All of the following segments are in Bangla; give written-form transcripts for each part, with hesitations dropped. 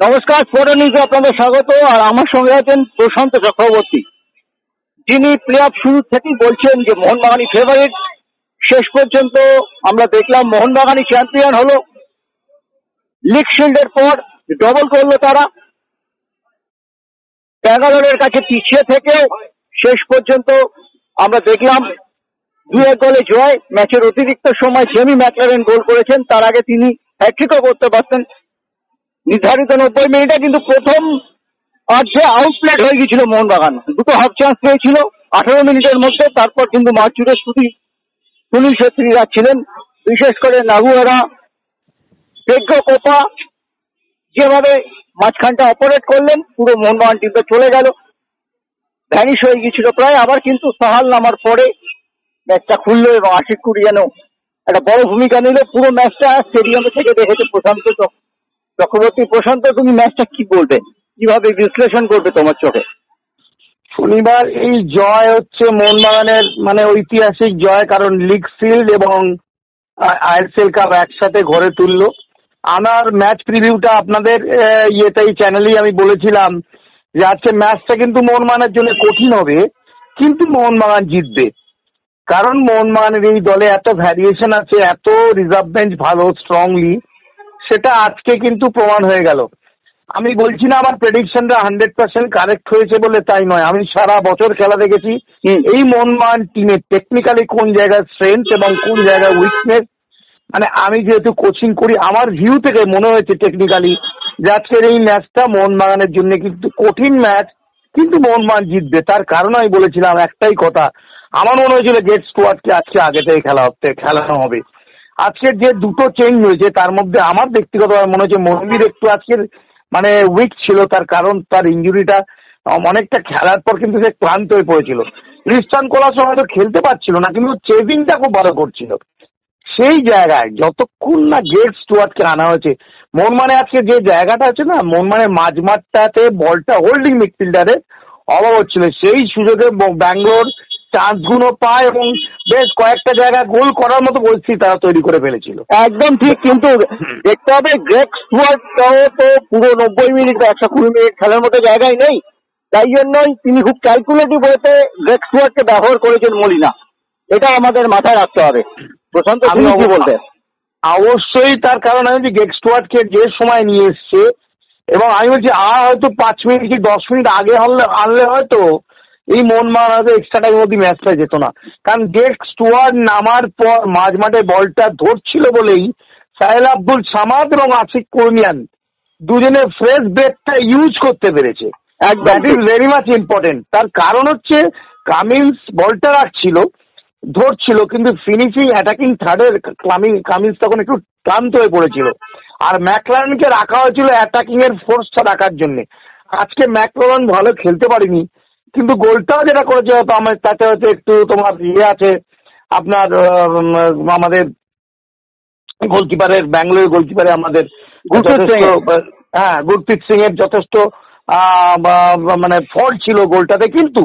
নমস্কার, ফোর্ট নিউজে আপনাদের স্বাগত। আর আমার সঙ্গে আছেন প্রশান্ত চক্রবর্তী, যিনি প্লে অফ শুরু থেকেই বলছেন যে মোহনবাগানই ফেভারিট। শেষ পর্যন্ত আমরা দেখলাম মোহনবাগানই চ্যাম্পিয়ন হলো। লিগ শিল্ডের পর ডবল করলো তারা। ব্যাঙ্গালোরের কাছে পিছিয়ে থেকে শেষ পর্যন্ত আমরা দেখলাম 2-1 গোলে জয়। ম্যাচের অতিরিক্ত সময় জেমি ম্যাকলারেন গোল করেছেন, তার আগে তিনি হ্যাট্রিকও করতে পারতেন। নির্ধারিত 90 মিনিটে কিন্তু প্রথম অর্ধে আউটপ্লেট হয়ে গিয়েছিল মোহনবাগান। দুটো হাফ চান্স পেয়েছিল 18 মিনিটের মধ্যে। তারপর কিন্তু মাঠ জুড়ে শুধু সুনীল ছেত্রীরা ছিলেন, বিশেষ করে নাগুয়েরা, পেগ্গ কোপা যেভাবে মাঝখানটা অপারেট করলেন, পুরো মোহনবাগান টিমটা চলে গেল, ভ্যানিশ হয়ে গিয়েছিল প্রায়। আবার কিন্তু সাহাল নামার পরে ম্যাচটা খুললো এবং আশিক কুড়ি যেন একটা বড় ভূমিকা নিল। পুরো ম্যাচটা স্টেডিয়ামে থেকে দেখেছে প্রশান্ত চক্রবর্তী। প্রশান্ত, তুমি ম্যাচটা কি বলবে, কিভাবে বিশ্লেষণ করবে তোমার চোখে? শনিবার এই জয় হচ্ছে মোহনবাগানের ঐতিহাসিক জয়, কারণ লিগ শিল্ড এবং আইএসএল কাপ একসাথে ঘরে তুললো। আমার ম্যাচ প্রিভিউটা আপনাদের এই চ্যানেলেই আমি বলেছিলাম যে আজকে ম্যাচটা কিন্তু মোহনবাগানের জন্য কঠিন হবে, কিন্তু মোহনবাগান জিতবে। কারণ মোহনবাগানের এই দলে এত ভ্যারিয়েশন আছে, এত রিজার্ভ বেঞ্চ ভালো স্ট্রংলি, সেটা আজকে কিন্তু প্রমাণ হয়ে গেল। আমি বলছি না আমার প্রেডিকশনটা 100% কারেক্ট হয়েছে বলে, তাই নয়। আমি সারা বছর খেলা দেখেছি এই মোহনবাগান টিমের টেকনিক্যালি কোন জায়গায় স্ট্রেংথ এবং কোন জায়গায় উইকনেস। আমি যেহেতু কোচিং করি, আমার ভিউ থেকে মনে হয়েছে টেকনিক্যালি যে আজকের এই ম্যাচটা মোহনবাগানের জন্য কিন্তু কঠিন ম্যাচ, কিন্তু মোহনবাগান জিতবে। তার কারণ আমি বলেছিলাম একটাই কথা, আমার মনে হয়েছিল গেট স্টুয়ার্টকে আজকে আগে থেকে খেলানো হবে। আজকের যে দুটো চেঞ্জ হয়েছে তার মধ্যে আমার ব্যক্তিগতভাবে মনে হচ্ছে মনবীর একটু আজকের উইক ছিল। তার কারণ তার ইনজুরিটা অনেকটা খেলার পর কিন্তু সে ক্লান্ত হয়ে পড়েছিল। ক্রিস্টান কোলাসো হয়তো খেলতে পারছিল না, কিন্তু চেজিংটা খুব ভালো করছিল। সেই জায়গায় যতক্ষণ না গেট স্টুয়ার্টকে আনা হয়েছে, মোহনবাগানে আজকে যে জায়গাটা আছে না, মোহনবাগানের মাঝমাঠটাতে বলটা হোল্ডিং মিডফিল্ডারের অভাব হচ্ছিল। সেই সুযোগে ব্যাঙ্গালোর চান্সগুলো পায় এবং বেশ কয়েকটা জায়গায় গোল করার মতো পরিস্থিতি তারা তৈরি করে ফেলেছিল। একদম ঠিক, কিন্তু দেখতে হবে গ্রেগ স্টুয়ার্টটাও তো পুরো 90 মিনিট বা 120 মিনিট খেলার মতো জায়গায় নেই। তাই জন্যই তিনি খুব ক্যালকুলেটিভ হতে গ্রেগ স্টুয়ার্টকে ব্যবহার করেছেন মলিনা। এটা আমাদের মাথায় রাখতে হবে। প্রশান্ত, তুমি কি বলতে? অবশ্যই, তার কারণ আমি গ্রেগ স্টুয়ার্টকে যে সময় নিয়ে এসছে, এবং আমি বলছি হয়তো 5 মিনিট কি 10 মিনিট আগে আনলে হয়তো এই মোহনবাগান হয়তো এক্সট্রা টাইম অব্দি ম্যাচটা যেত না। কারণ গ্রেগ স্টুয়ার্ট নামার পর মাঝ মাঠে বলটা ধরছিল বলেই সাহেল আব্দুল সামাদ এবং আশিক কুরনিয়ান দুজনে ফ্রেশ ব্রেকটা ইউজ করতে পেরেছে। That is very much important. তার কারণ হচ্ছে কামিন্স বলটা রাখছিল, ধরছিল, কিন্তু ফিনিশিং অ্যাটাকিং থার্ডের কামিন্স তখন একটু ক্লান্ত হয়ে পড়েছিল। আর ম্যাকলারেনকে রাখা হয়েছিল অ্যাটাকিং এর ফোর্সটা রাখার জন্য। আজকে ম্যাকলারেন ভালো খেলতে পারেনি, কিন্তু গোলটাও যেটা করেছে হয়তো আমার তাতে হয়তো একটু তোমার আছে আপনার আমাদের গোলকিপারের, ব্যাঙ্গালোর গোলকিপারে আমাদের গুরপ্রীত সিং এর যথেষ্ট ফল্ট ছিল গোলটাতে, কিন্তু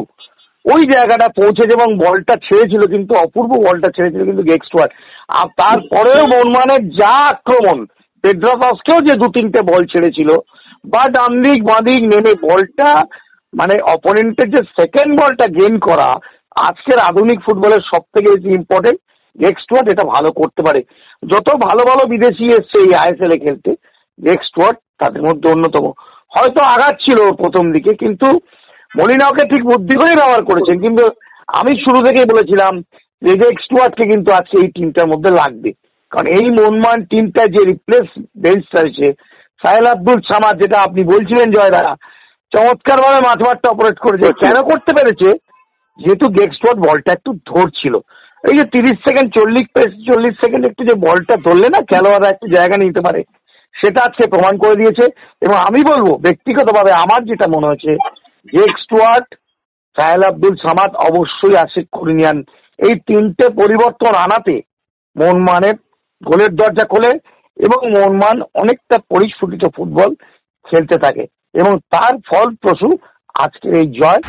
ওই জায়গাটা পৌঁছেছে এবং বলটা ছেড়েছিল, কিন্তু অপূর্ব বলটা ছেড়েছিল কিন্তু গ্রেগ স্টুয়ার্ট। আর তারপরেও মোহনবাগানের যা আক্রমণ, পেড্রাসাসকেও যে 2-3টে বল ছেড়েছিল, বা ডান দিক বাঁ দিক নেমে বলটা অপোনেন্টের যে সেকেন্ড বলটা গেইন করা আজকের আধুনিক ফুটবলের সব থেকে বেশি ইম্পর্টেন্ট। গ্রেগ স্টুয়ার্ট এটা ভালো করতে পারে। যত ভালো ভালো বিদেশি এসছে এই আইএসএল এ খেলতে, গ্রেগ স্টুয়ার্ট তাদের মধ্যে অন্যতম। হয়তো আঘাত ছিল প্রথম দিকে, কিন্তু মলিনাওকে ঠিক বুদ্ধি করে ব্যবহার করেছেন। কিন্তু আমি শুরু থেকেই বলেছিলাম যে গ্রেগ স্টুয়ার্টকে কিন্তু আজকে এই টিমটার মধ্যে লাগবে, কারণ এই মোহনবাগান টিমটা যে রিপ্লেস বেঞ্চটা রয়েছে, সাহেল আব্দুল সামাদ, যেটা আপনি বলছিলেন জয়দা, চমৎকার ভাবে মাঠটা অপারেট করেছে। কেন করতে পেরেছে? যেহেতু গ্রেগ স্টুয়ার্ট বলটা একটু ধরছিল। এই যে 30 সেকেন্ড 40 সেকেন্ড একটু যে বলটা ধরলে না খেলোয়াড়রা একটু জায়গা নিতে পারে, সেটা আজকে প্রমাণ করে দিয়েছে। এবং আমি বলবো ব্যক্তিগতভাবে আমার যেটা মনে হয়েছে, গ্রেগ স্টুয়ার্ট, সাহেল আব্দুল সামাদ, অবশ্যই আশিক কুরনিয়ান, এই 3টে পরিবর্তন আনাতে মোহনবাগানের গোলের দরজা খোলে এবং মোহনবাগান অনেকটা পরিস্ফুটিত ফুটবল খেলতে থাকে, এবং তার ফলপ্রসূ আজকের এই জয়।